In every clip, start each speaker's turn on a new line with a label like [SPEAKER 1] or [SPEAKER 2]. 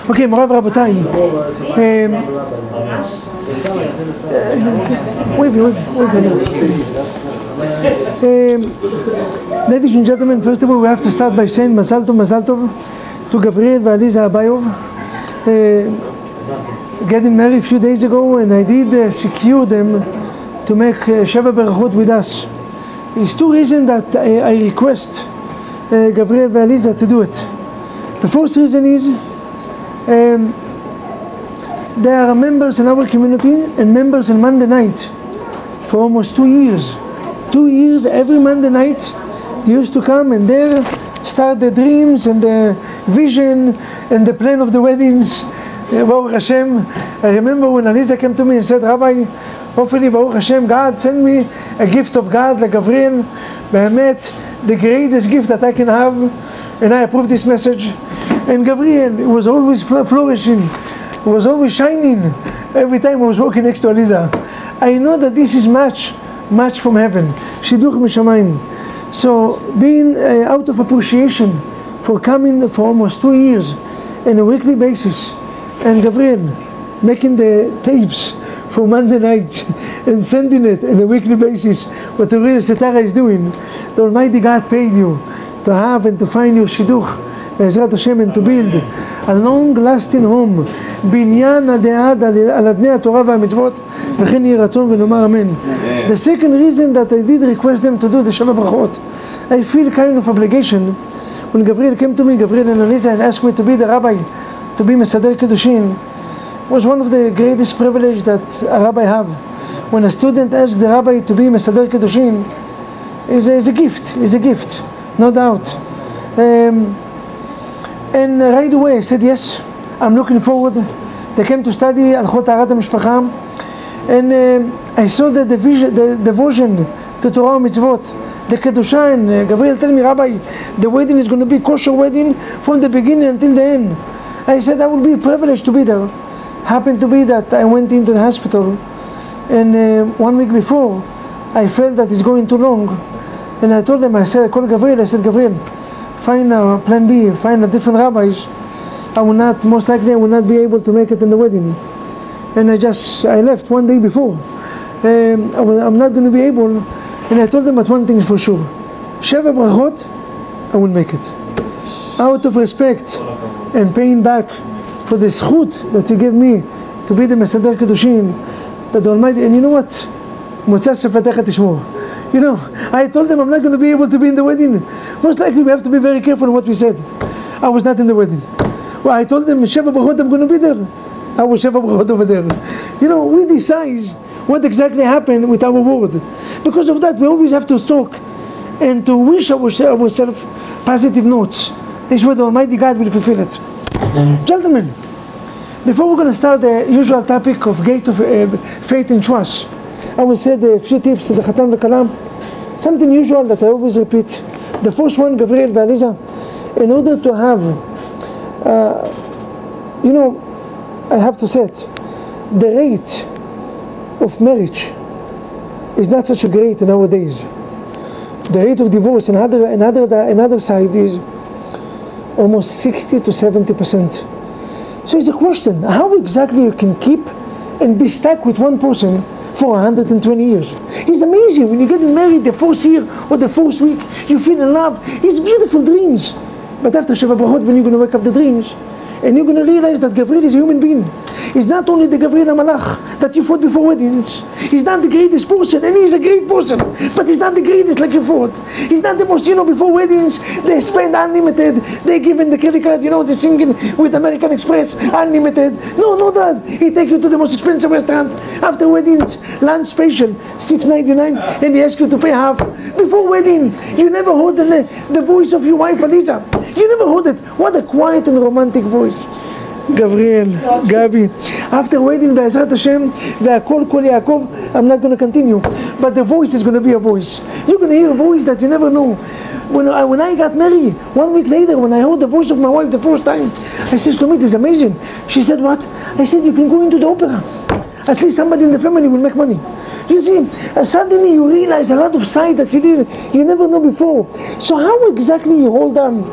[SPEAKER 1] אוקיי, מוריי ורבותיי. Ladies and gentlemen, first of all, we have to start by saying Mazal Tov to Gabriel and Aliza Abayov. Getting married a few days ago, and I did secure them to make Sheva Berachot with us. There's two reasons that I request Gabriel and Aliza to do it. The first reason is they are members in our community and members in Monday night for almost 2 years. 2 years, every Monday night, they used to come and there start the dreams and the vision and the plan of the weddings. Baruch Hashem. I remember when Aliza came to me and said, Rabbi, hopefully Baruch Hashem, God send me a gift of God like Gabriel. Behemet, the greatest gift that I can have. And I approve this message. And Gabriel, it was always flourishing. It was always shining. Every time I was walking next to Aliza. I know that this is much from heaven. Shidduch Mishamayim. So being out of appreciation for coming for almost 2 years on a weekly basis, and Gabriel making the tapes for Monday night and sending it on a weekly basis, what the real Setara is doing, the Almighty God paid you to have and to find your Shidduch, Be'ezrat Hashem, and to build a long-lasting home, binyan ad'ad al adnei HaTorah v'hamitzvot, v'chen yeh ratzon v'nomar amen. The second reason that I did request them to do the Sheva Brachot, I feel kind of obligation. When Gabriel came to me, Gabriel and Aliza, and asked me to be the rabbi, to be Mesader Kiddushin, was one of the greatest privileges that a rabbi have. When a student asks the rabbi to be Mesader Kiddushin, is a gift, no doubt. And right away I said yes, I'm looking forward. They came to study Alchot Taharat HaMishpacha, and I saw that the devotion to Torah and Mitzvot, the Kedusha, and Gabriel told me, Rabbi, the wedding is going to be kosher wedding from the beginning until the end. I said I would be privileged to be there. Happened to be that I went into the hospital, and 1 week before, I felt that it's going too long. And I told them, I called Gabriel, I said, Gabriel, find a plan B, find a different rabbis. Most likely I will not be able to make it in the wedding. And I left 1 day before. I'm not going to be able, and I told them that one thing is for sure. Sheva Brachot, I will make it. Out of respect and paying back for the zchut that you gave me to be the Mesader Kiddushin, that the Almighty, and you know what? Motzah Shefatecha Tishmor. You know, I told them I'm not going to be able to be in the wedding. Most likely we have to be very careful in what we said. I was not in the wedding. Well, I told them, Sheva Brachot, I'm going to be there. I was Sheva Brachot over there. You know, we decide what exactly happened with our word. Because of that, we always have to talk and to wish ourselves positive notes. This way the Almighty God will fulfill it. Gentlemen, before we're going to start the usual topic of gate of faith and trust, I will say a few tips to the Chatan v'Kala. Something usual that I always repeat. The first one, Gabriel and Aliza, in order to have, I have to say it, the rate of marriage is not such a great nowadays. The rate of divorce in another side is almost 60 to 70%. So it's a question, how exactly you can keep and be stuck with one person for 120 years? It's amazing when you get married the first year or the first week, you feel in love. It's beautiful dreams. But after Sheva Brachot, when you're going to wake up the dreams, and you're going to realize that Gabriel is a human being. He's not only the Gabriel HaMalach that you fought before weddings. He's not the greatest person, and he's a great person, but he's not the greatest like you fought. He's not the most, before weddings, they spend unlimited, they give in the credit card, they're singing with American Express, unlimited. No, that. He take you to the most expensive restaurant. After weddings, lunch special, $6.99, and he asks you to pay half. Before wedding, you never heard the voice of your wife, Aliza. You never heard it. What a quiet and romantic voice. Gabriel, Gabi. After wedding, Be'ezrat Hashem, Ve'akol Kol Yaakov, I'm not going to continue, but the voice is going to be a voice. You're going to hear a voice that you never know. When I got married, 1 week later, when I heard the voice of my wife the first time, I said, Shlomit, it's amazing. She said, what? I said, you can go into the opera. At least somebody in the family will make money. You see, suddenly you realize a lot of sight that you never know before. So how exactly you hold on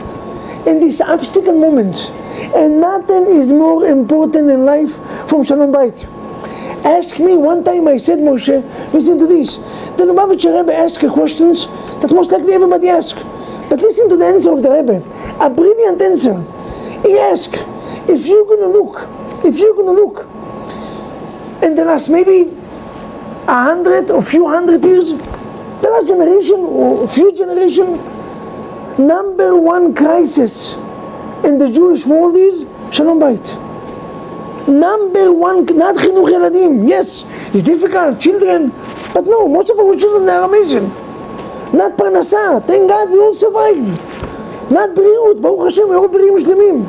[SPEAKER 1] in these obstacle moments. And nothing is more important in life from Shalom Bayit. Ask me, one time I said, Moshe, listen to this. The Lubavitcher Rebbe asked questions that most likely everybody asks. But listen to the answer of the Rebbe. A brilliant answer. He asked, if you're going to look in the last maybe 100 or few hundred years, the last generation or few generation, number one crisis in the Jewish world is Shalom Bayit. Number one, not Chinuch Yeladim. Yes, it's difficult, children, but no, most of our children are amazing. Not Parnasah, thank God we all survive. Not Briut, Baruch Hashem, we're all Briim Shlemim.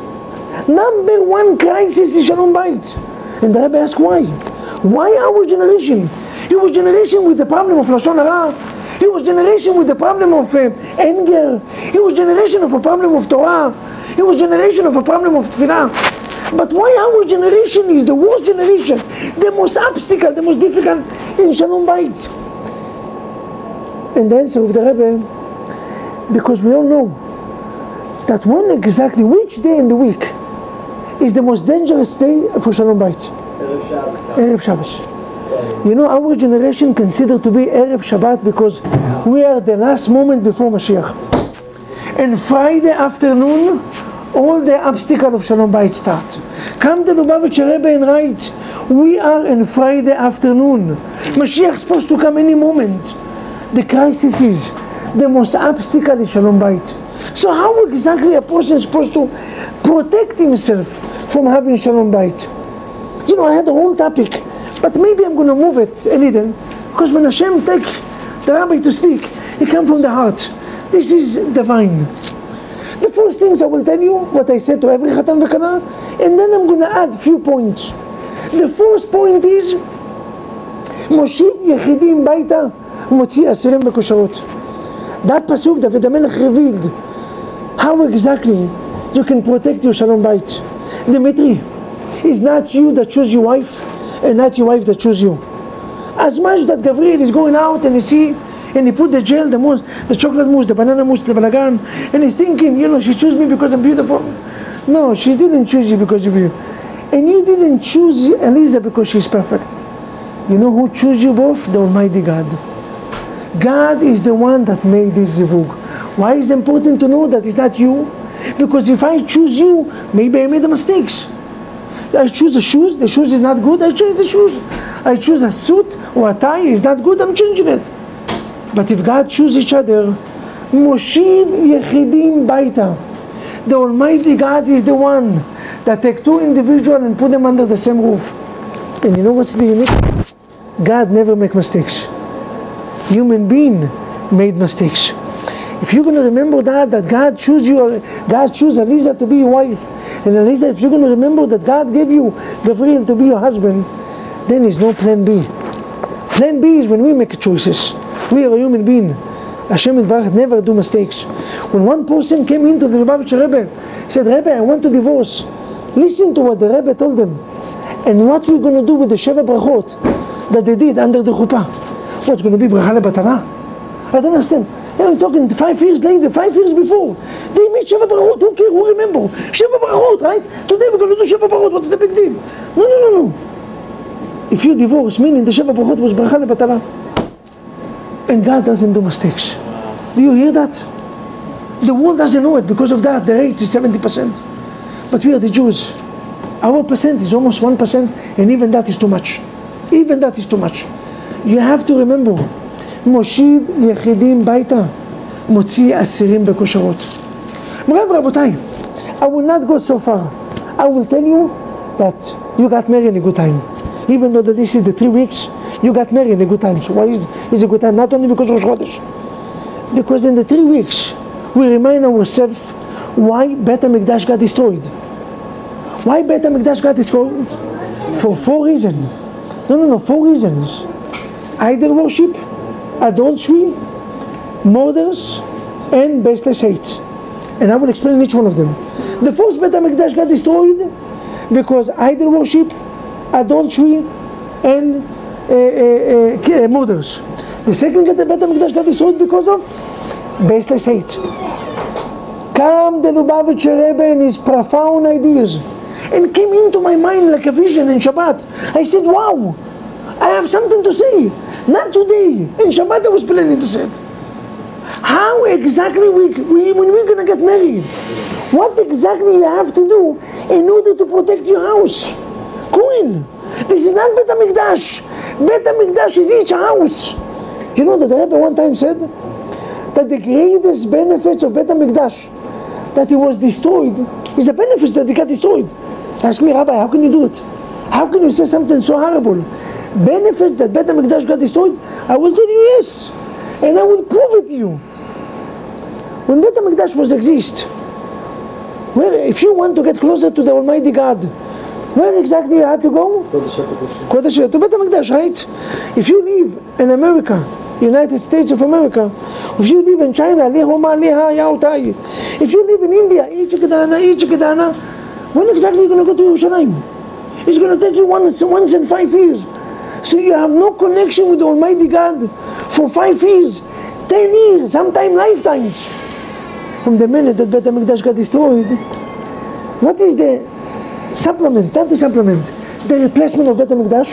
[SPEAKER 1] Number one crisis is Shalom Bayit. And the Rebbe asked why? Why our generation? It was generation with the problem of Lashon Hara. It was generation with the problem of anger. It was generation of a problem of Torah. It was generation of a problem of Tefillah. But why our generation is the worst generation, the most obstacle, the most difficult in Shalom Bayit? And the answer of the Rebbe, because we all know that when exactly, which day in the week is the most dangerous day for Shalom Bayit? Erev Shabbos. You know, our generation considered to be Erev Shabbat because we are the last moment before Mashiach. And Friday afternoon, all the obstacles of Shalom Bayit start. Come the Lubavitcher Rebbe and write, we are in Friday afternoon. Mashiach is supposed to come any moment. The crisis is, the most obstacle is Shalom Bayit. So how exactly a person is supposed to protect himself from having Shalom Bayit? You know, I had a whole topic, but maybe I'm going to move it a little, because when Hashem take the rabbi to speak, he comes from the heart. This is divine. The first things I will tell you, what I said to every Chatan v'Kala, and then I'm going to add a few points. The first point is, Moshiv Yechidim Baita Motzi Asirim Bekosharot. That pasuk David HaMelech revealed how exactly you can protect your Shalom Bayit. Dimitri, it's not you that choose your wife, and not your wife that choose you. As much that Gabriel is going out and you see, and he put the gel, the mousse, the chocolate mousse, the banana mousse, the balagan, and he's thinking, you know, she chose me because I'm beautiful. No, she didn't choose you because you're beautiful. And you didn't choose Eliza because she's perfect. You know who chose you both? The Almighty God. God is the one that made this zivug. Why is it important to know that it's not you? Because if I choose you, maybe I made the mistakes. I choose the shoes is not good, I change the shoes. I choose a suit or a tie, is not good, I'm changing it. But if God chooses each other, Moshiv Yechidim Baita, the Almighty God is the one that take two individuals and put them under the same roof. And you know what's the unique? God never makes mistakes. Human being made mistakes. If you're going to remember that God chose Eliza to be your wife, and Eliza, if you're going to remember that God gave you Gabriel to be your husband, then there's no plan B. Plan B is when we make choices. We are a human being. Hashem Yitbarach never do mistakes. When one person came into the Lubavitcher Rebbe, said, Rebbe, I want to divorce. Listen to what the Rebbe told them. And what we're going to do with the Sheva Brachot that they did under the chuppah. What's going to be bracha lebatala? I don't understand. I'm talking 5 years later, 5 years before. They made Sheva Brachot. Who cares? Who remember? Sheva Brachot, right? Today we're going to do Sheva Brachot. What's the big deal? No. If you divorce, meaning the Sheva Brachot was bracha lebatala. And God doesn't do mistakes. Do you hear that? The world doesn't know it. Because of that, the rate is 70%. But we are the Jews. Our percent is almost 1%, and even that is too much. Even that is too much. You have to remember, Moshiv Yechidim Baita, Motzi Asirim Bekosharot. Rabotai, I will not go so far. I will tell you that you got married in a good time. Even though this is the 3 weeks, you got married in a good time. So why is it a good time? Not only because of Rosh Chodesh. Because in the 3 weeks, we remind ourselves why Beit HaMikdash got destroyed. Why Beit HaMikdash got destroyed? For 4 reasons. No, 4 reasons. Idol worship, adultery, murders, and baseless hate. And I will explain each one of them. The first Beit HaMikdash got destroyed because idol worship, adultery, and murders. The second Beit HaMikdash got destroyed because of baseless hate. come the Lubavitcher Rebbe and his profound ideas, and came into my mind like a vision in Shabbat. I said, wow, I have something to say. Not today. In Shabbat I was planning to say it. How exactly when we're going to get married? What exactly you have to do in order to protect your house? Kohen. This is not Bet HaMikdash. Bet HaMikdash is each house. You know that the Rebbe one time said that the greatest benefits of Bet HaMikdash, that it was destroyed, is the benefits that it got destroyed. Ask me, Rabbi, how can you do it? How can you say something so horrible? Benefits that Bet HaMikdash got destroyed? I will tell you yes. And I will prove it to you. When Bet HaMikdash was exist, where if you want to get closer to the Almighty God, where exactly you had to go? Kodesh to Bet HaMikdash, right? If you live in America, United States of America, if you live in China, if you live in India, when exactly are you going to go to Yerushalayim? It's going to take you once in 5 years. So you have no connection with the Almighty God for 5 years, 10 years, sometimes lifetimes. From the minute that Bet HaMikdash got destroyed, what is the supplement, not the supplement, the replacement of Bet HaMikdash?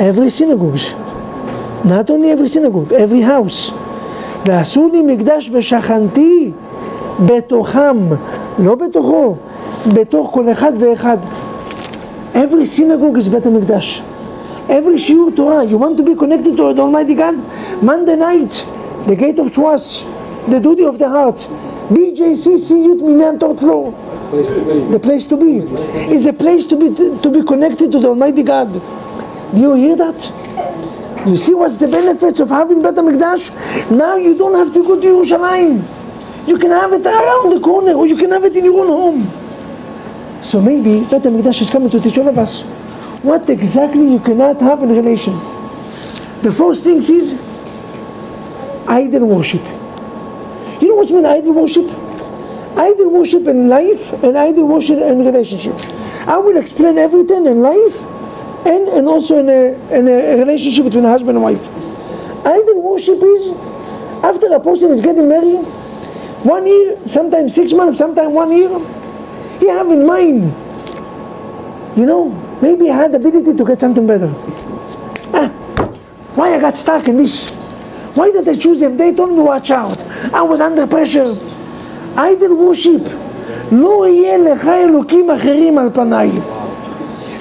[SPEAKER 1] Every synagogues. Not only every synagogue, every house. ועשו לי מקדש ושכנתי בתוכם, לא בתוכו, בתוך כל אחד ואחד. Every synagogue is Bet HaMikdash. Every shiur Torah, you want to be connected to the Almighty God? Monday night, the gate of trust, the duty of the heart. BJCC Youth Minyan third floor. The place to be. Is the place to be connected to the Almighty God. Do you hear that? You see what's the benefits of having Bet HaMikdash? Now you don't have to go to Yerushalayim. You can have it around the corner, or you can have it in your own home. So maybe Bet HaMikdash is coming to teach all of us what exactly you cannot have in relation. The first thing is idol worship. You know what's mean idol worship? Idol worship in life and idol worship in relationship. I will explain everything in life and also in a relationship between a husband and wife. Idol worship is after a person is getting married, 1 year, sometimes 6 months, sometimes 1 year, he have in mind, you know, maybe I had the ability to get something better. Why I got stuck in this? Why did I choose him? They told me watch out. I was under pressure. Idol worship. לא יהיה לך אלוקים אחרים על פניי.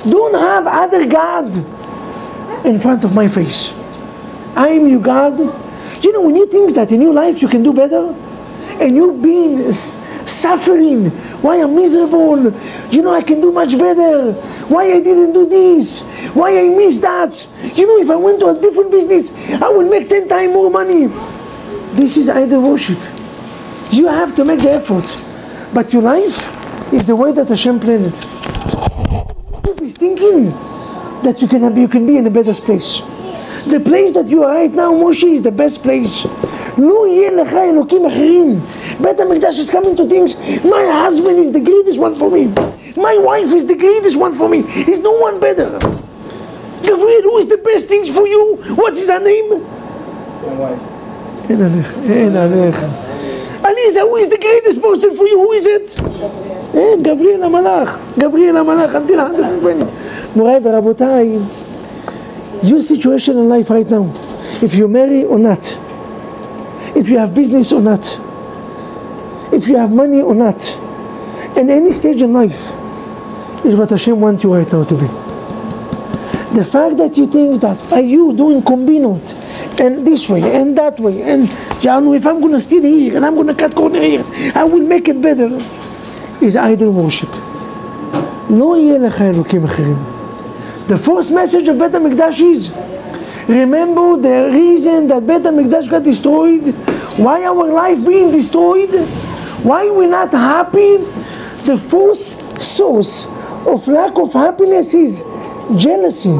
[SPEAKER 1] Don't have other God in front of my face. I am your God. You know, when you think that in your life you can do better, and you've been suffering, why I'm miserable, you know, I can do much better, why I didn't do this, why I missed that, you know, if I went to a different business, I would make 10 times more money. This is idol worship. You have to make the effort, but your life is the way that Hashem planned it. Is thinking that you can be in a better place. The place that you are right now, Moshe, is the best place. לא יהיה לך אלוקים אחרים. Bet HaMikdash is coming to things. My husband is the greatest one for me. My wife is the greatest one for me. There's no one better. Gabriel, who is the best things for you? What's his name?
[SPEAKER 2] My wife.
[SPEAKER 1] אין עליך. Aliza, who is the greatest person for you? Who is it? גבריאל המלאך. גבריאל המלאך. until 120. מוריי ורבותיי, your situation in life right now, if you marry or not, if you have business or not, if you have money or not, in any stage in life, is what Hashem wants you right now to be. The fact that you think that, are you doing combinot, and this way, and that way, and if I'm going to steal here, and I'm going to cut corner here, I will make it better, is idol worship. לא יהיה לך אלוקים אחרים. The first message of Bet HaMikdash is, remember the reason that Bet HaMikdash got destroyed, why our life being destroyed, why we're not happy. The first source of lack of happiness is jealousy.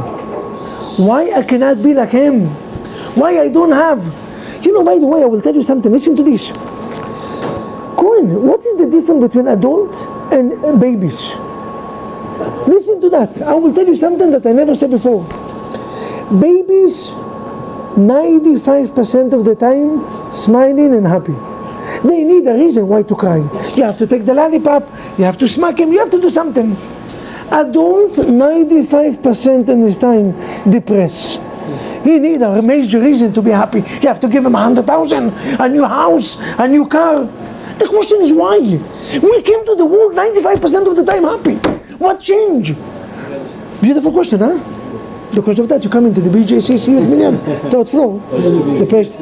[SPEAKER 1] Why I cannot be like him? Why I don't have? You know, by the way, I will tell you something. Listen to this. Cohen, what is the difference between adults and babies? Listen to that. I will tell you something that I never said before. Babies, 95% of the time, smiling and happy. They need a reason why to cry. You have to take the lollipop, you have to smack him, you have to do something. Adult, 95% in his time, depressed. He needs a major reason to be happy. You have to give him 100,000, a new house, a new car. The question is why? We came to the world 95% of the time happy. What changed? Beautiful question, huh? Because of that, you come into the BJCC with million, third floor. The place.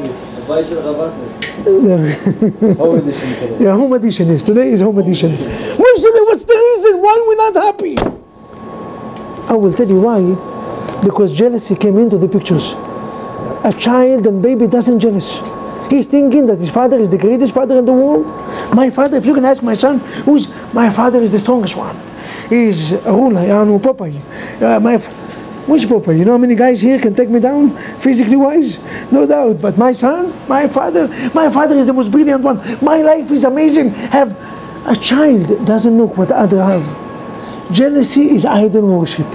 [SPEAKER 2] Home edition.
[SPEAKER 1] Yeah, home edition is. Today is home edition. What's the reason why we're not happy? I will tell you why. Because jealousy came into the pictures. A child and baby doesn't jealous. He's thinking that his father is the greatest father in the world. My father, if you can ask my son, my father is the strongest one. He's a ruler, Popeye. Which Popeye? You know how many guys here can take me down, physically wise? No doubt. But my son, my father is the most brilliant one. My life is amazing. A child doesn't look what others have. Jealousy is idol worship.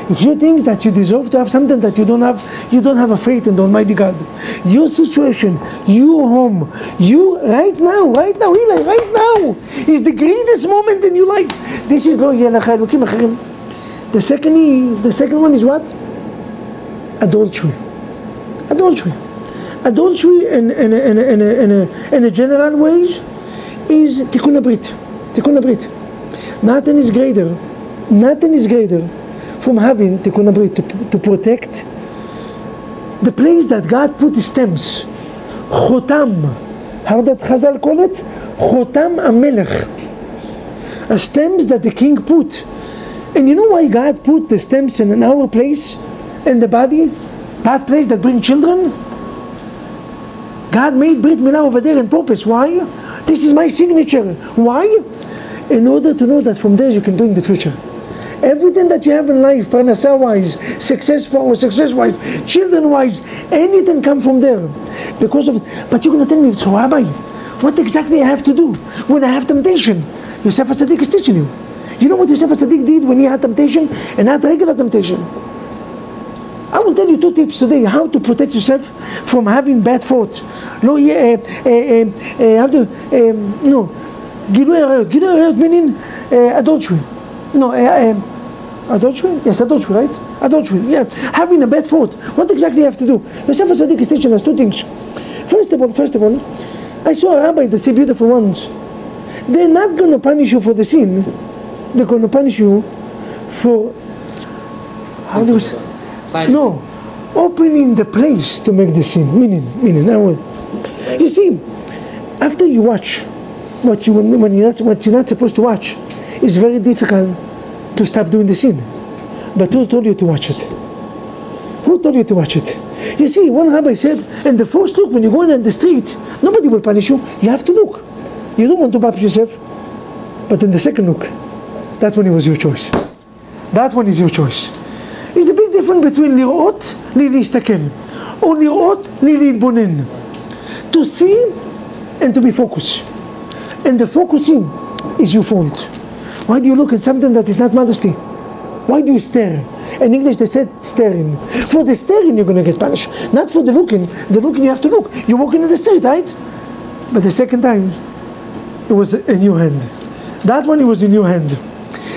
[SPEAKER 1] If you think that you deserve to have something that you don't have a faith in the Almighty God. Your situation, your home, you right now, Eli, right now is the greatest moment in your life. This is lo yeh lecha elokim acherim. The second one is what? Adultery. Adultery in a general ways is tikkun habrit. Nothing is greater from having tikkun habrit to protect the place that God put the stems. Chotam. How did Chazal call it? Chotam HaMelech. A stems that the king put. And you know why God put the stems in our place, in the body? That place that brings children? God made Brit Milah over there on purpose. Why? This is my signature. Why? In order to know that from there you can bring the future. Everything that you have in life, parnasa-wise, success-wise, children-wise, anything come from there. Because of, but you're going to tell me, so Rabbi, what exactly I have to do when I have temptation? Yosef HaTzadik is teaching you. You know what Yosef HaTzadik did when he had temptation and had regular temptation? I will tell you 2 tips today how to protect yourself from having bad thoughts. Gilui Arayot meaning adultery. No, adultery? Yes, adultery, right? Adultery, yeah. Having a bad thought. What exactly you have to do? Yosef HaTzadik is teaching us 2 things. First of all, I saw a rabbi that say beautiful ones. They're not going to punish you for the sin. They're going to punish you for, how do you say? No, opening the place to make the sin. Meaning, you see, after you watch what you're not supposed to watch, it's very difficult to stop doing the sin. But who told you to watch it? Who told you to watch it? You see, one rabbi said, in the first look, when you go in the street, nobody will punish you. You have to look. You don't want to punish yourself. But in the second look, that one was your choice. That one is your choice. It's a big difference between lirot להסתכל or lirot להתבונן. To see and to be focused. And the focusing is your fault. Why do you look at something that is not modesty? Why do you stare? In English they said staring. For the staring you're going to get punished. Not for the looking. The looking you have to look. You're walking in the street, right? But the second time, it was in your hand. That one, it was in your hand.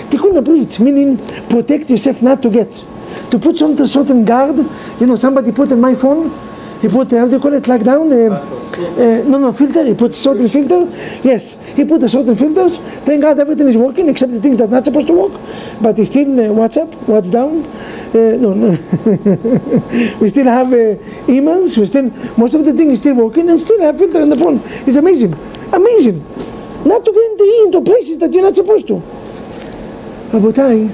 [SPEAKER 1] Tikkun habrit, meaning protect yourself not to get. To put some certain guard. You know, somebody put in my phone, he put, how do you call it, lockdown? Filter. He put certain filter. Yes, he put a certain filters. Thank God everything is working except the things that are not supposed to work. But it's still WhatsApp, what's down? We still have emails. Most of the things is still working and still have filter in the phone. It's amazing. Amazing. Not to get into places that you're not supposed to. Rabotai,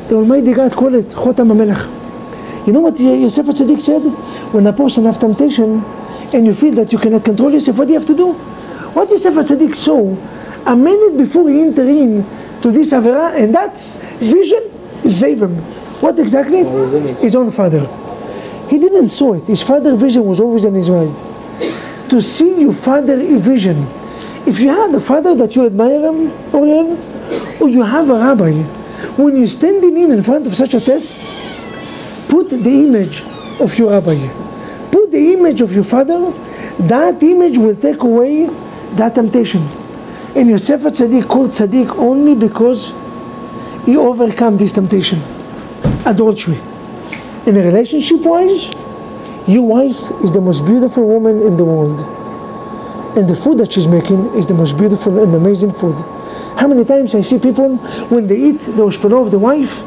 [SPEAKER 1] the Almighty God called it Chotam HaMelech. You know what Yosef HaTzadik said? When a person has temptation and you feel that you cannot control yourself, what do you have to do? What Yosef HaTzadik saw a minute before he entered in to this Avera, and that vision saved him. What exactly? His own father. He didn't saw it. His father's vision was always on his right. To see your father's vision. If you had a father that you admire him, or you have a rabbi, when you're standing in front of such a test, put the image of your rabbi. Put the image of your father. That image will take away that temptation. And Yosef HaTzadik called Tzaddik only because he overcome this temptation, adultery. In a relationship-wise, your wife is the most beautiful woman in the world. And the food that she's making is the most beautiful and amazing food. How many times I see people, when they eat the oshpano of the wife,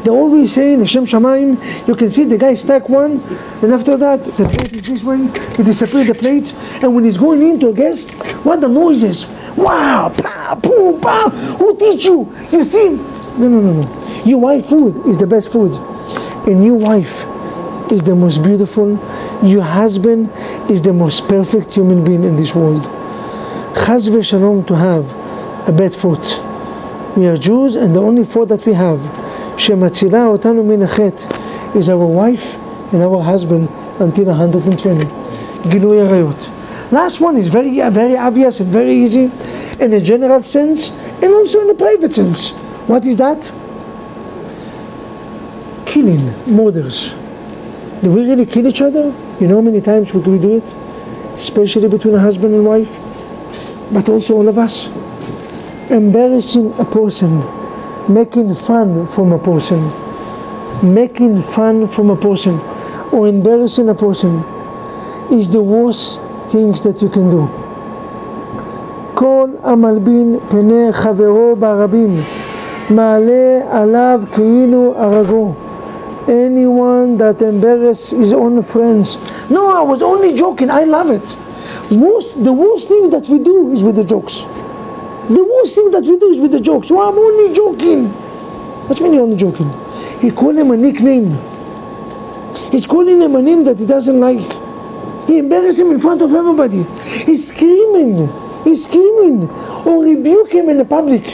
[SPEAKER 1] they always say, Hashem Shamayim, you can see the guy stack one, and after that, the plate is this way, he disappears the plate, and when he's going into a guest, what the noises? Wow, pa, poo, pa, who teach you? You see? No. Your wife food is the best food. And your wife is the most beautiful. Your husband is the most perfect human being in this world. Chas v'shalom to have a bad thought. We are Jews, and the only thought that we have, shematzila otanu min hachet, is our wife and our husband until 120. Gilui arayot. Last one is very obvious and very easy in a general sense and also in a private sense. What is that? Killing, murders. Do we really kill each other? You know how many times we do it? Especially between a husband and wife, but also all of us. Embarrassing a person, making fun from a person, or embarrassing a person is the worst things that you can do. כל המלבין פני חברו ברבים מעלה עליו כאילו הרגו. Anyone that embarrasses his own friends. No, I was only joking. I love it. The worst thing that we do is with the jokes. The worst thing that we do is with the jokes. Oh, I'm only joking. What do you mean you're only joking? He called him a nickname. He's calling him a name that he doesn't like. He embarrassed him in front of everybody. He's screaming. Or rebuke him in the public.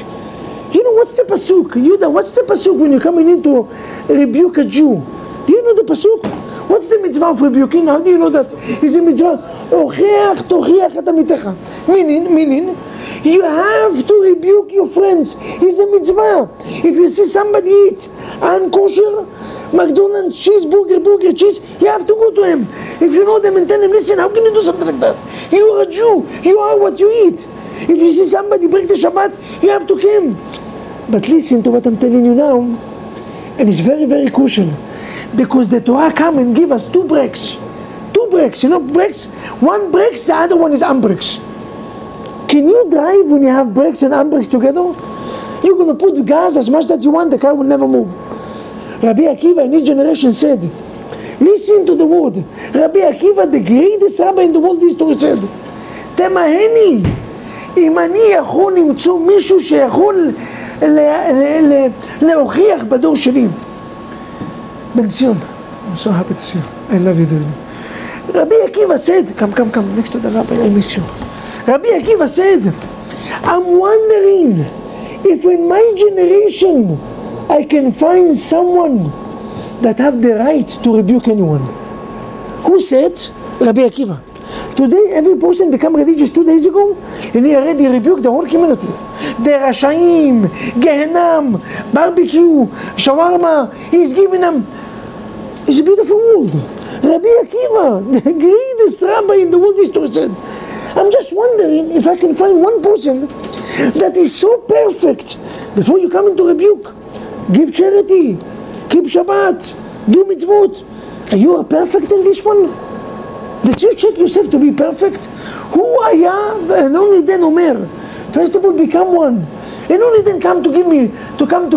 [SPEAKER 1] You know what's the pasuk? Yuda, what's the pasuk when you're coming in to rebuke a Jew? Do you know the pasuk? What's the mitzvah of rebuking? How do you know that? It's a mitzvah. Meaning, you have to rebuke your friends. It's a mitzvah. If you see somebody eat unkosher, McDonald's burger cheese, you have to go to him. If you know them and tell them, listen, how can you do something like that? You are a Jew. You are what you eat. If you see somebody break the Shabbat, you have to kill him. But listen to what I'm telling you now, and it's very, very crucial, because the Torah come and give us two breaks. You know, breaks. One breaks, the other one is unbreaks. Can you drive when you have brakes and unbreaks together? You're going to put the gas as much as you want, the car will never move. Rabbi Akiva in his generation said, listen to the word. Rabbi Akiva, the greatest rabbi in the world history, said, תמהני, אם אני יכול למצוא מישהו שיכול להוכיח בדור שלי. Ben Sion, I'm so happy to see you. I love you, dude. Rabbi Akiva said, come, next to the rabbi, I miss you. Rabbi Akiva said, I'm wondering if in my generation I can find someone that have the right to rebuke anyone. Who said? Rabbi Akiva. Today, every person become religious 2 days ago, and he already rebuked the whole community. The Rashaim, Gehenam, barbecue, shawarma, he's giving them. It's a beautiful world. Rabbi Akiva, the greatest rabbi in the world history, said, I'm just wondering if I can find one person that is so perfect. Before you come into rebuke, give charity, keep Shabbat, do mitzvot. Are you perfect in this one? Did you check yourself to be perfect? Who היה, and only then Omer. First of all, become one. And only then come to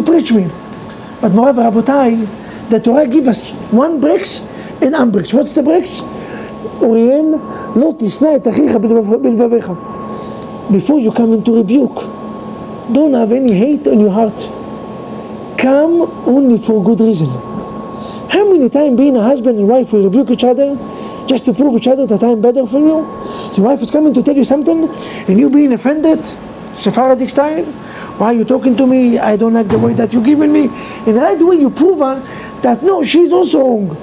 [SPEAKER 1] preach me. But Morav Rabotai, the Torah gives us one breaks and unbreaks. What's the breaks? Uriel, lo tisna et achicha bilvavecha. Before you come into rebuke, don't have any hate on your heart. Come only for good reason. How many times being a husband and wife will rebuke each other just to prove each other that I'm better for you? Your wife is coming to tell you something and you being offended, Sephardic style. Why are you talking to me? I don't like the way that you're giving me. And right away you prove her that no, she's also wrong.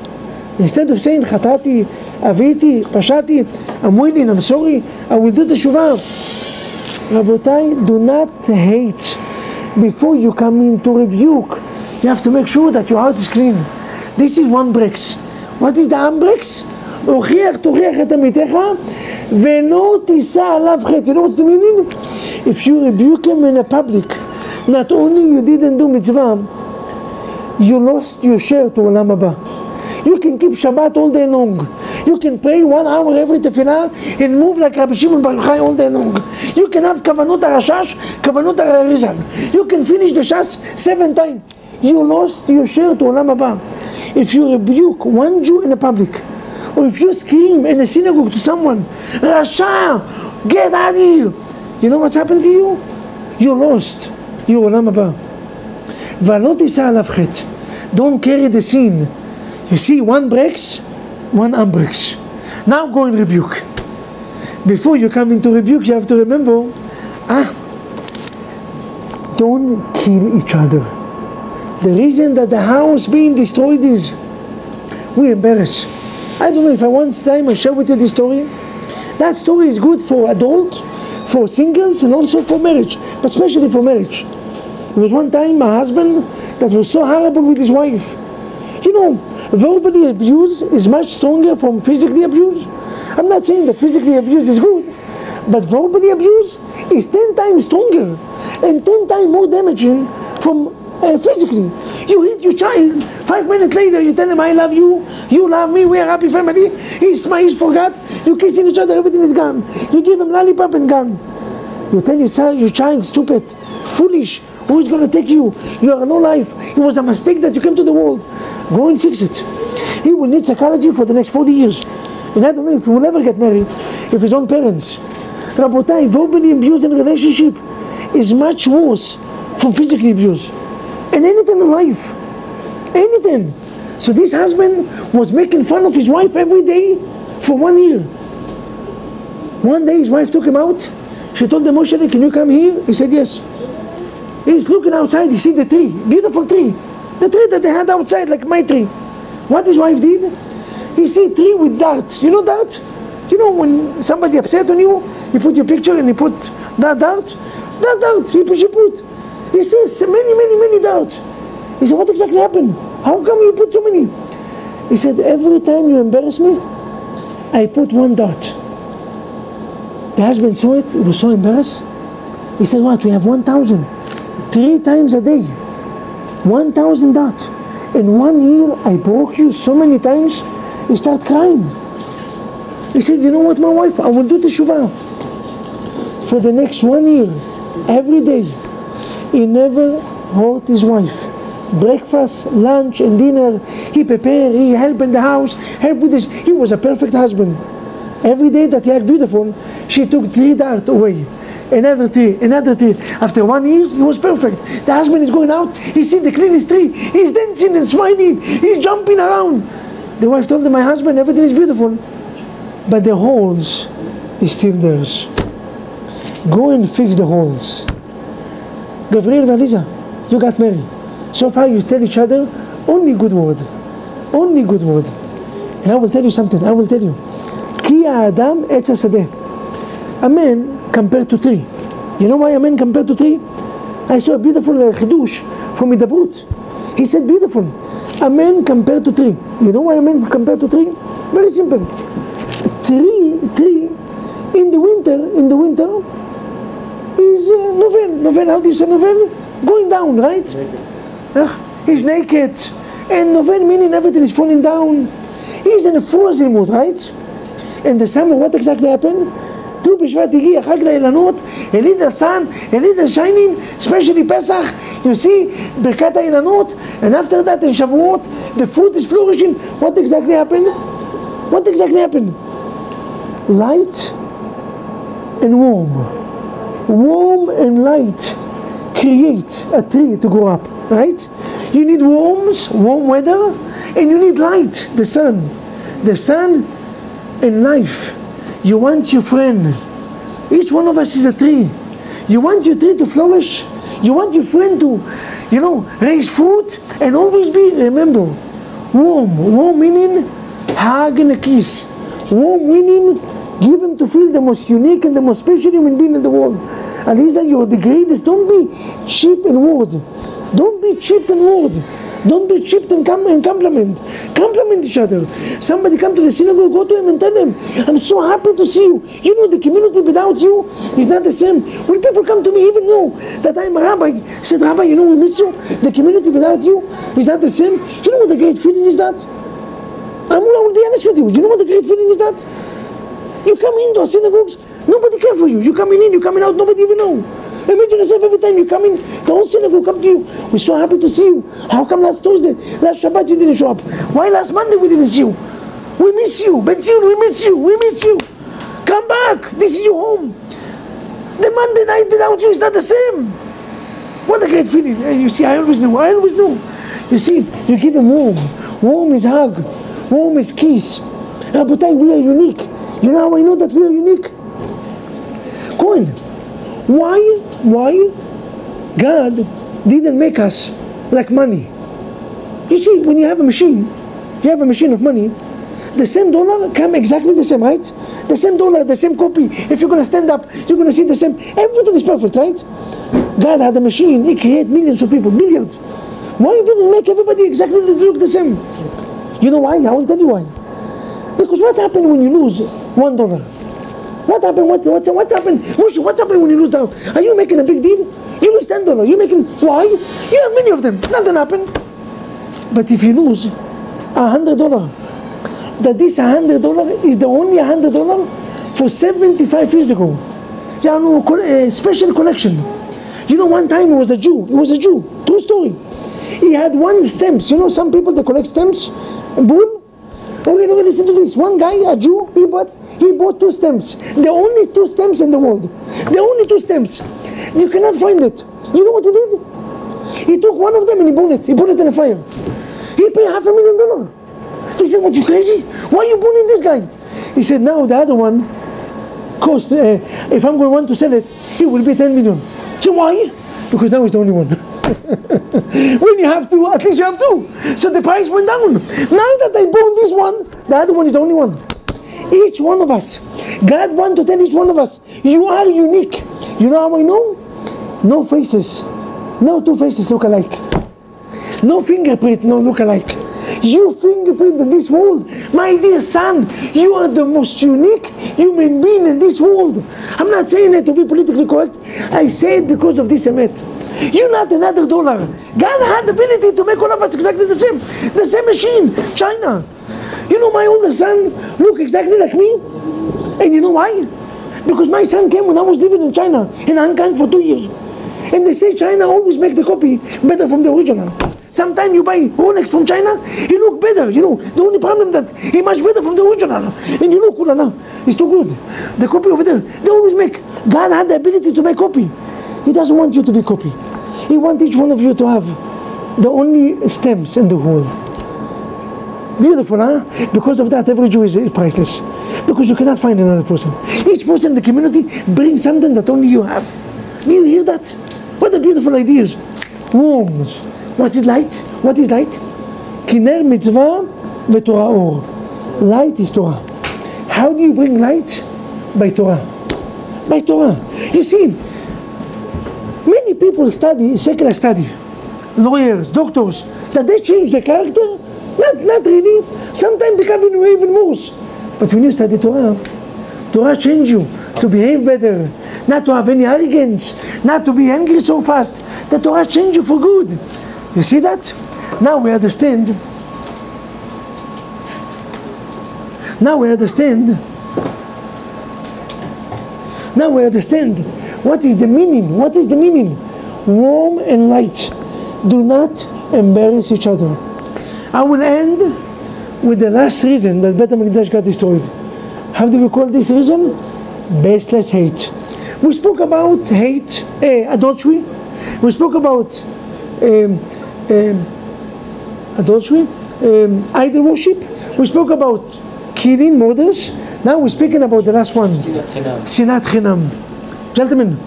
[SPEAKER 1] Instead of saying Chatati, Aviti, Pashati, I'm winning, I'm sorry, I will do the Shuvah. Rabotai, do not hate. Before you come in to rebuke, you have to make sure that your heart is clean. This is one breaks. What is the unbreaks? הוכיח תוכיח את עמיתך ולא תישא עליו חטא. You know what's the meaning? If you rebuke him in a public, not only you didn't do mitzvah, you lost your share to Olam Haba. You can keep Shabbat all day long. You can pray 1 hour every tefillah and move like Rabbi Shimon Bar Yochai all day long. You can have Kavanot HaRashash, Kavanot HaRarizal. You can finish the Shas 7 times. You lost your share to Olam Haba. If you rebuke one Jew in the public, or if you scream in a synagogue to someone, Rasha, get out of here, you know what's happened to you? You lost your Olam Haba. V'lo tisa alav chet. Don't carry the sin. You see, one breaks, one unbreaks. Now go and rebuke. Before you come into rebuke, you have to remember, don't kill each other. The reason that the house being destroyed is we embarrass. I don't know if one time I share with you this story. That story is good for adults, for singles, and also for marriage, but especially for marriage. There was one time a husband that was so horrible with his wife. You know, verbally abuse is much stronger from physically abuse. I'm not saying that physically abuse is good, but verbally abuse is 10 times stronger and 10 times more damaging from physically. You hit your child, 5 minutes later you tell him I love you, you love me, we are a happy family, he's forgot, you kissing each other, everything is gone. You give him lollipop and gone. You tell your child stupid, foolish, who is going to take you? You are no life. It was a mistake that you came to the world. Go and fix it. He will need psychology for the next 40 years. And I don't know if he will ever get married, if his own parents. Rabotai, verbally abuse in a relationship is much worse from physically abuse. And anything in life. Anything. So this husband was making fun of his wife every day for 1 year. One day his wife took him out. She told him, Moshe, can you come here? He said yes. He's looking outside, he see the tree, beautiful tree. The tree that they had outside, like my tree. What his wife did? He see a tree with dart. You know dart? You know when somebody upset on you, you put your picture and you put that dart? That dart, she put. He sees many darts. He said, what exactly happened? How come you put so many? He said, every time you embarrass me, I put 1 dart. The husband saw it, he was so embarrassed. He said, what, we have 1,000. 3 times a day. 1,000 darts. In 1 year, I broke you so many times, he started crying. He said, you know what, my wife, I will do teshuvah. For the next 1 year, every day, he never hurt his wife. Breakfast, lunch, and dinner, he prepared, he helped in the house, helped with this. He was a perfect husband. Every day that he had beautiful, she took 3 darts away. Another tree. After 1 year, he was perfect. The husband is going out, he sees the cleanest tree, he's dancing and smiling, he's jumping around. The wife told him, my husband, everything is beautiful, but the holes is still theirs. Go and fix the holes. Gabriel and Lisa, you got married. So far you tell each other only good word. Only good word. And I will tell you something, Ki ha'adam etz hasadeh. A man compared to tree. You know why a man compared to tree? I saw a beautiful chidush from Hidabrut. He said beautiful. A man compared to tree. You know why a man compared to tree? Very simple. Tree in the winter is novel. How do you say novel? Going down, right? He's naked. And novel meaning everything is falling down. He's in a frozen mood, right? In the summer, what exactly happened? Tu B'Shvat הגיע, חג לאילנות, a little sun, a little shining, especially Pesach, you see, ברכת האילנות, and after that in Shavuot, the fruit is flourishing. What exactly happened? Light and warm. Warm and light create a tree to grow up, right? You need warm weather, and you need light, the sun. The sun and life. You want your friend. Each one of us is a tree. You want your tree to flourish. You want your friend to, raise fruit and always be, remember, warm. Warm meaning hug and a kiss. Warm meaning give him to feel the most unique and the most special human being in the world. Aliza, you're the greatest. Don't be cheap in word. Don't be cheap and compliment. Compliment each other. Somebody come to the synagogue, go to him and tell them, I'm so happy to see you. You know, the community without you is not the same. When people come to me, even know that I'm a rabbi, said, Rabbi, you know, we miss you. The community without you is not the same. You know what the great feeling is that? I will be honest with you. You know what the great feeling is that? You come into our synagogues, nobody cares for you. You coming in, you coming out, nobody even know. Imagine yourself every time you come in, the whole synagogue come to you. We're so happy to see you. How come last Thursday, last Shabbat you didn't show up? Why last Monday we didn't see you? We miss you. Ben Zion, we miss you. We miss you. Come back. This is your home. The Monday night without you is not the same. What a great feeling. You see, I always knew. I always knew. You see, you give them warm. Warm is hug. Warm is kiss. Rabotai, we are unique. You know how I know that we are unique? Cool. Why God didn't make us like money? You see, when you have a machine of money, the same dollar come exactly the same, right? The same dollar, the same copy. If you're going to stand up, you're going to see the same. Everything is perfect, right? God had a machine. He created millions of people, billions. Why didn't make everybody exactly look the same? You know why? I will tell you why. Because what happened when you lose $1? What happened? What's happened? Moshe, what's happened when you lose down? Are you making a big deal? You lose $10. You making why? You have many of them. Nothing happened. But if you lose $100, that this $100 is the only $100 for 75 years ago. A special collection. You know, one time he was a Jew. True story. He had one stamps. You know, some people they collect stamps. Bull. Okay, listen to this. One guy, a Jew, he bought 2 stamps. The only 2 stamps in the world. The only 2 stamps. You cannot find it. You know what he did? He took one of them and he burned it. He put it in the fire. He paid $500,000. They said, what, you crazy? Why are you burning this guy? He said, now the other one cost, if I'm going to want to sell it, it will be 10 million. So why? Because now it's the only one. When you have 2, at least you have 2. So the price went down. Now that I burned this one, the other one is the only one. Each one of us, God wants to tell each one of us, you are unique. You know how I know? No faces. No 2 faces look alike. No fingerprint no look alike. You fingerprint in this world. My dear son, you are the most unique human being in this world. I'm not saying it to be politically correct. I say it because of this emet. You're not another dollar. God had the ability to make all of us exactly the same. The same machine. China. You know, my older son look exactly like me. And you know why? Because my son came when I was living in China, in Hong Kong for 2 years. And they say China always make the copy better from the original. Sometimes you buy Rolex from China, he look better. You know, the only problem that he much better from the original. And you look, oh la la, it's too good. The copy over there, they always make. God had the ability to make copy. He doesn't want you to be copy. He wants each one of you to have the only stems in the world. Beautiful, huh? Because of that, every Jew is priceless. Because you cannot find another person. Each person in the community brings something that only you have. Do you hear that? What a beautiful ideas. Worms. What is light? What is light? Kiner mitzvah v'torah or. Light is Torah. How do you bring light? By Torah. By Torah. You see, many people study, secular study, lawyers, doctors, that they change their character. Not really. Sometimes becoming even worse. But when you study Torah, Torah change you to behave better, not to have any arrogance, not to be angry so fast. The Torah change you for good. You see that? Now we understand. Now we understand what is the meaning. What is the meaning? Warm and light. Do not embarrass each other. I will end with the last reason that Beit HaMikdash got destroyed. How do we call this reason? Baseless hate. We spoke about hate, adultery. We spoke about adultery, idol worship. We spoke about killing, murders. Now we're speaking about the last one. Sinat Chinam. Gentlemen,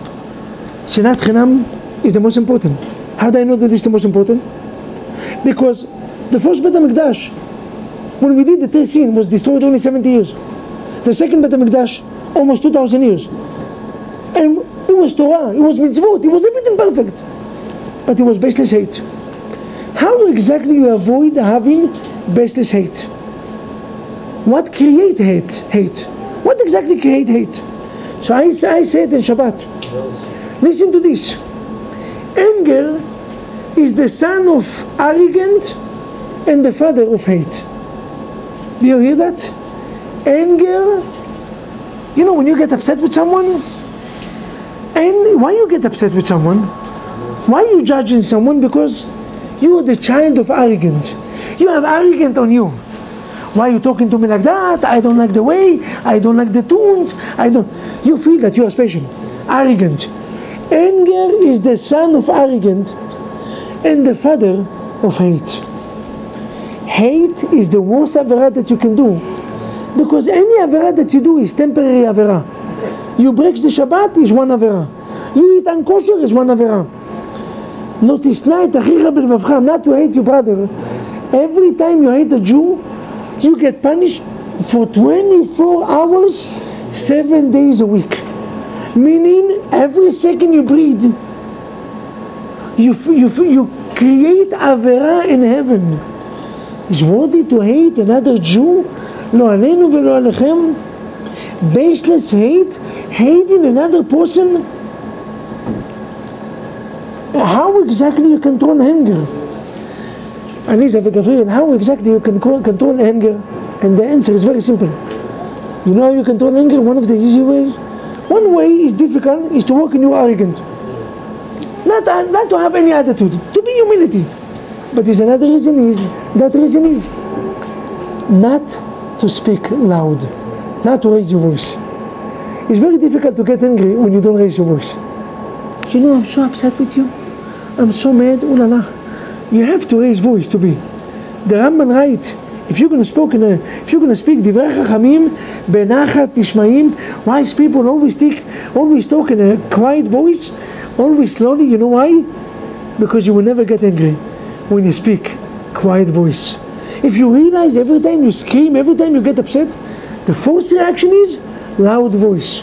[SPEAKER 1] Sinat Chinam is the most important. How do I know that this is the most important? Because the first Beit HaMikdash, when we did the third sin, was destroyed only 70 years. The second Beit HaMikdash, almost 2,000 years. And it was Torah, it was mitzvot, it was everything perfect. But it was baseless hate. How exactly you avoid having baseless hate? What create hate? Hate. What exactly create hate? So I say it in Shabbat. Listen to this. Anger is the son of arrogance and the father of hate. Do you hear that? Anger, you know, when you get upset with someone, and why you get upset with someone? Why you judging someone? Because you are the child of arrogance. You have arrogance on you. Why are you talking to me like that? I don't like the way, I don't like the tunes, you feel that you are special. Arrogant. Anger is the son of arrogance and the father of hate. Hate is the worst avera that you can do, because any avera that you do is temporary avera. You break the Shabbat is one avera. You eat unkosher is one avera. Not to hate your brother. Every time you hate a Jew, you get punished for 24 hours, 7 days a week. Meaning, every second you breathe, you create avera in heaven. Is worthy to hate another Jew? Lo aleinu velo alechem. Baseless hate, hating another person. How exactly you control anger? Aliza v'Gabriel, how exactly you can control anger? And the answer is very simple. You know how you control anger? One of the easy ways. One way is difficult, is to work in your arrogance. Not to have any attitude, to be humility. But there's another reason is, that reason is not to speak loud, not to raise your voice. It's very difficult to get angry when you don't raise your voice. You know, I'm so upset with you. I'm so mad, ooh la la. You have to raise voice to be. The Rambam writes, if you're going to speak divrei chachamim benachat tishmaim, wise people always talk in a quiet voice, always slowly. You know why? Because you will never get angry when you speak quiet voice. If you realize every time you scream, every time you get upset, the first reaction is loud voice.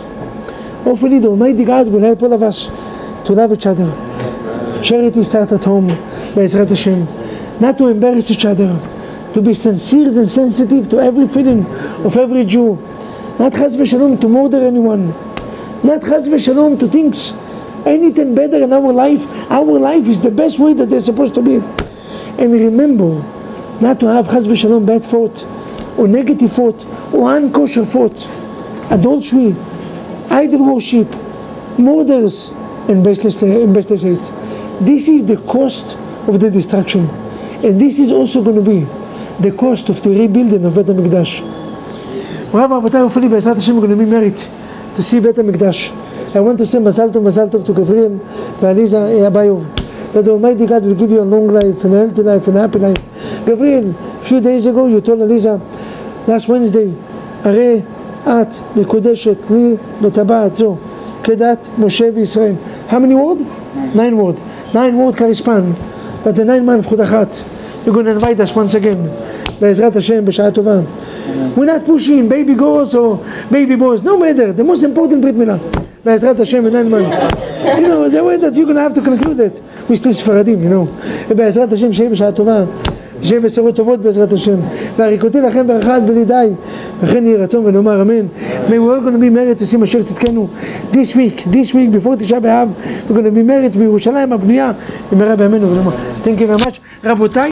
[SPEAKER 1] Hopefully the Almighty God will help all of us to love each other. Charity starts at home, Be'ezrat Hashem. Not to embarrass each other, to be sincere and sensitive to every feeling of every Jew. Not chas v'shalom to murder anyone. Not chas v'shalom to think anything better in our life. Our life is the best way that they're supposed to be. And remember, not to have chas v'shalom bad thought, or negative thought, or unkosher thought, adultery, idol worship, murders, and baseless hate. This is the cost of the destruction. And this is also going to be the cost of the rebuilding of Beit HaMikdash. Rav Rabotai, hopefully Be'ezrat Hashem are going to be married to see Beit HaMikdash. I want to say Mazal Tov to Gabriel and Aliza Abayov, that the Almighty God will give you a long life, and a healthy life, and a happy life. Gabriel, a few days ago you told Aliza, last Wednesday, Are at Mekodeshet li b'tabat zo, kedat Moshe v'Yisrael. How many words? 9 words. 9 words correspond that the 9 months of Chudachat. You're going to invite us once again. Be'ezrat Hashem, b'sha'at tova. We're not pushing baby girls or baby boys. No matter. The most important Brit Milah. Be'ezrat Hashem in 9 months. You know, the way that you're going to have to conclude it. We're still Sfaradim, you know. Be'ezrat Hashem, שיהיה בשעה טובה. שיהיה בשורות טובות בעזרת השם. והריקותי לכם ברכה בלי די. וכן יהי רצון ונאמר אמן. May we're all going to be married to see Mashiach Tzidkenu this week, before Tisha B'Av. We're going to be married בירושלים הבנויה. במהרה בימינו ונאמר. Thank you very much. רבותיי.